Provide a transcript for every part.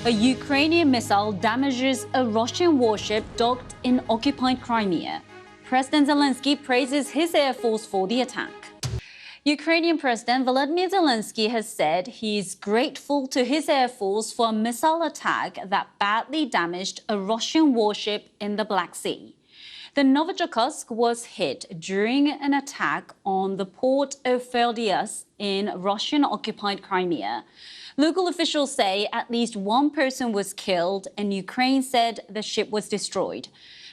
A Ukrainian missile damages a Russian warship docked in occupied Crimea. President Zelensky praises his air force for the attack. Ukrainian President Volodymyr Zelensky has said he is grateful to his air force for a missile attack that badly damaged a Russian warship in the Black Sea. The Novichoksk was hit during an attack on the port of Ferdias in Russian-occupied Crimea. Local officials say at least one person was killed, and Ukraine said the ship was destroyed.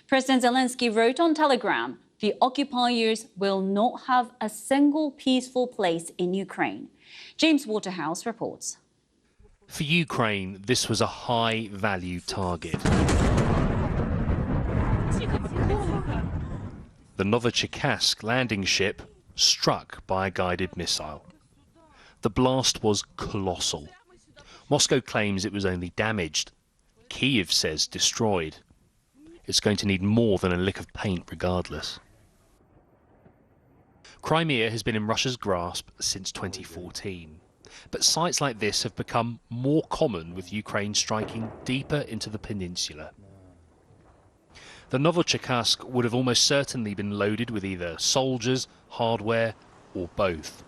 President Zelensky wrote on Telegram, "The occupiers will not have a single peaceful place in Ukraine." James Waterhouse reports. For Ukraine, this was a high-value target. The Novichoksk landing ship struck by a guided missile. The blast was colossal. Moscow claims it was only damaged. Kyiv says destroyed. It's going to need more than a lick of paint regardless. Crimea has been in Russia's grasp since 2014. But sites like this have become more common, with Ukraine striking deeper into the peninsula. The Novichoksk would have almost certainly been loaded with either soldiers, hardware, or both.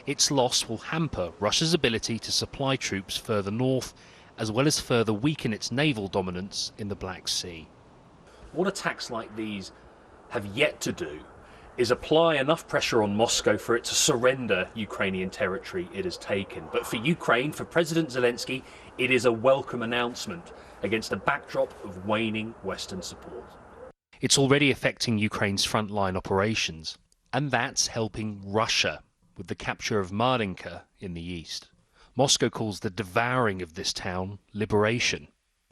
Its loss will hamper Russia's ability to supply troops further north, as well as further weaken its naval dominance in the Black Sea. What attacks like these have yet to do is apply enough pressure on Moscow for it to surrender Ukrainian territory it has taken. But for Ukraine, for President Zelensky, it is a welcome announcement against a backdrop of waning Western support. It's already affecting Ukraine's frontline operations, and that's helping Russia with the capture of Marinka in the east. Moscow calls the devouring of this town liberation.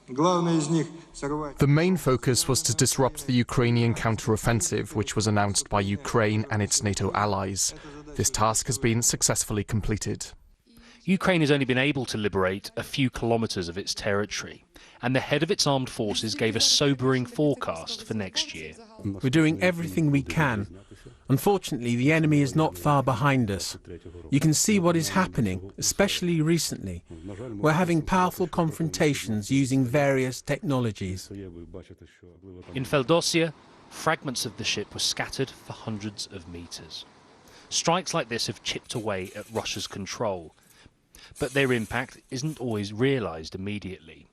The main focus was to disrupt the Ukrainian counter-offensive, which was announced by Ukraine and its NATO allies. This task has been successfully completed. Ukraine has only been able to liberate a few kilometres of its territory, and the head of its armed forces gave a sobering forecast for next year. We're doing everything we can. Unfortunately, the enemy is not far behind us. You can see what is happening, especially recently. We're having powerful confrontations using various technologies. In Feodosia, fragments of the ship were scattered for hundreds of metres. Strikes like this have chipped away at Russia's control, but their impact isn't always realised immediately.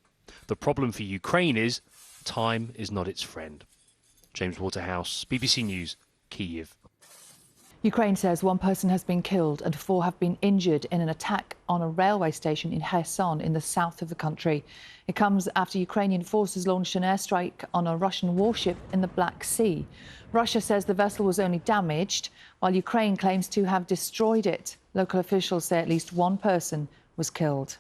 The problem for Ukraine is time is not its friend. James Waterhouse, BBC News, Kyiv. Ukraine says one person has been killed and 4 have been injured in an attack on a railway station in Kherson in the south of the country. It comes after Ukrainian forces launched an airstrike on a Russian warship in the Black Sea. Russia says the vessel was only damaged, while Ukraine claims to have destroyed it. Local officials say at least one person was killed.